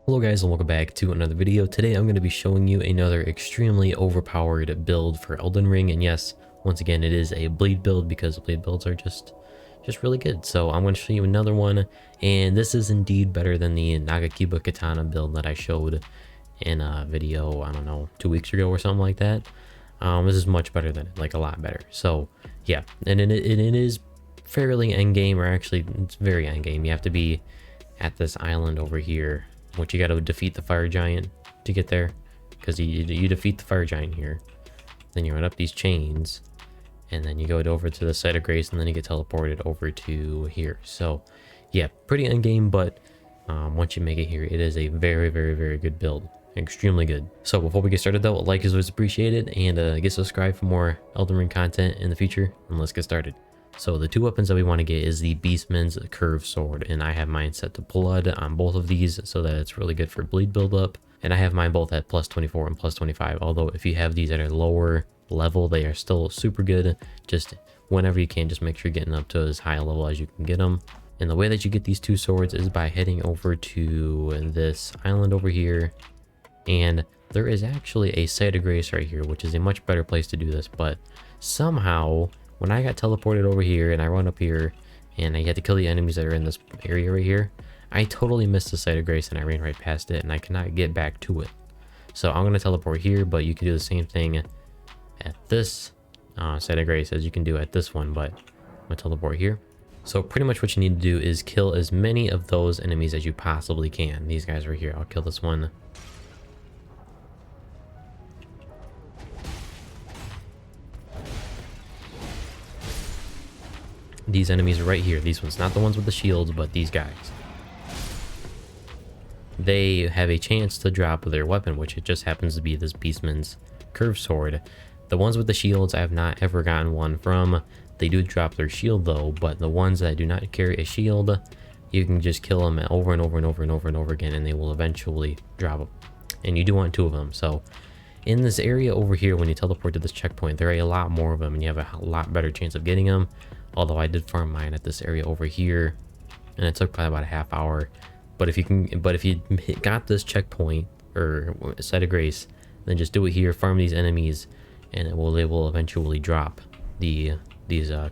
Hello guys and welcome back to another video. Today I'm going to be showing you another extremely overpowered build for Elden Ring, and yes, once again it is a blade build because blade builds are just really good. So I'm going to show you another one, and this is indeed better than the Nagakiba Katana build that I showed in a video, I don't know, 2 weeks ago or something like that. This is much better than it, like a lot better. So yeah, and it is fairly endgame, or actually it's very endgame. You have to be at this island over here, which you got to defeat the fire giant to get there, because you defeat the fire giant here, then you run up these chains, and then you go over to the site of grace, and then you get teleported over to here. So yeah, pretty endgame, but once you make it here, it is a very good build, extremely good. So before we get started though, a like is always appreciated, and get subscribed for more Elden Ring content in the future, and let's get started. So the two weapons that we want to get is the Beastman's Curved Sword, and I have mine set to blood on both of these so that it's really good for bleed buildup. And I have mine both at plus 24 and plus 25, although if you have these at a lower level, they are still super good. Just whenever you can, just make sure you're getting up to as high a level as you can get them. And the way that you get these two swords is by heading over to this island over here, and there is actually a site of grace right here, which is a much better place to do this, but somehow when I got teleported over here and I run up here and I had to kill the enemies that are in this area right here, I totally missed the site of grace and I ran right past it and I cannot get back to it. So I'm going to teleport here, but you can do the same thing at this site of grace as you can do at this one, but I'm going to teleport here. So pretty much what you need to do is kill as many of those enemies as you possibly can. These guys right here, I'll kill this one. These enemies are right here. These ones, not the ones with the shields, but these guys. They have a chance to drop their weapon, which it just happens to be this Beastman's Curved Sword. The ones with the shields, I have not ever gotten one from. They do drop their shield though, but the ones that do not carry a shield, you can just kill them over and over again, and they will eventually drop them. And you do want two of them. So in this area over here, when you teleport to this checkpoint, there are a lot more of them, and you have a lot better chance of getting them. Although I did farm mine at this area over here, and it took probably about a half hour. But if you got this checkpoint or site of grace, then just do it here, farm these enemies, and they will eventually drop these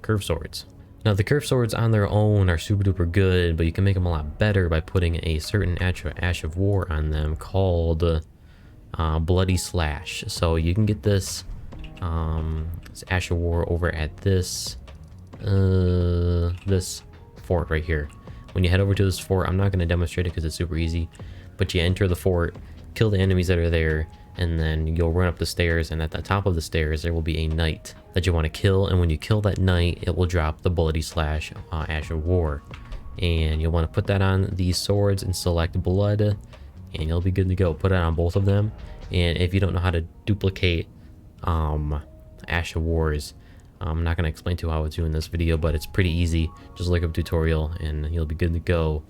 curved swords. Now the curved swords on their own are super duper good, but you can make them a lot better by putting a certain ash of war on them called Bloody Slash. So you can get this ash of war over at this fort right here. When you head over to this fort, I'm not going to demonstrate it because it's super easy, but you enter the fort, kill the enemies that are there, and then you'll run up the stairs, and at the top of the stairs there will be a knight that you want to kill, and when you kill that knight, it will drop the Bloody Slash ash of war, and you'll want to put that on these swords and select blood, and you'll be good to go. Put it on both of them, and if you don't know how to duplicate ash of wars, I'm not going to explain to you how it's doing in this video, but it's pretty easy. Just look up tutorial and you'll be good to go.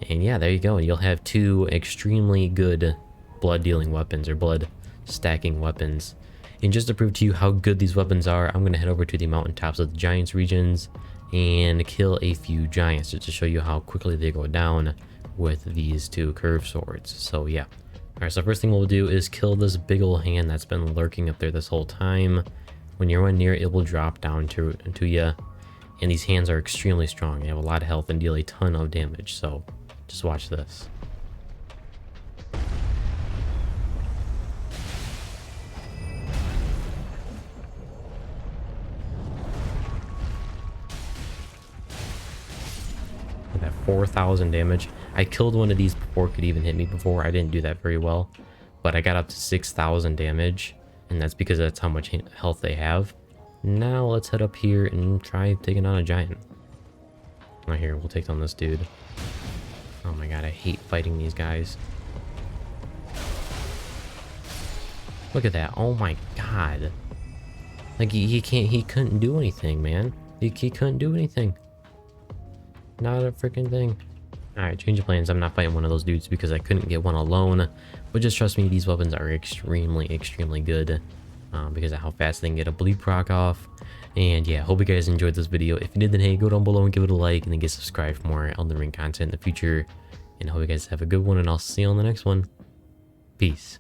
And yeah, there you go. You'll have two extremely good blood dealing weapons, or blood stacking weapons. And just to prove to you how good these weapons are, I'm going to head over to the mountaintops of the giants regions and kill a few giants just to show you how quickly they go down with these two curved swords. So yeah. Alright, so first thing we'll do is kill this big old hand that's been lurking up there this whole time. When you're near it, will drop down to you, and these hands are extremely strong. They have a lot of health and deal a ton of damage, so just watch this. With that 4,000 damage. I killed one of these before it could even hit me before. I didn't do that very well, but I got up to 6,000 damage. And that's because that's how much health they have. Now let's head up here and try taking on a giant. Right here, we'll take on this dude. Oh my god, I hate fighting these guys. Look at that. Oh my god. Like he couldn't do anything, man. He couldn't do anything. Not a freaking thing. Alright, change of plans. I'm not fighting one of those dudes because I couldn't get one alone. But just trust me, these weapons are extremely good. Because of how fast they can get a bleed proc off. And yeah, hope you guys enjoyed this video. If you did, then hey, go down below and give it a like, and then get subscribed for more Elden Ring content in the future. and I hope you guys have a good one, and I'll see you on the next one. Peace.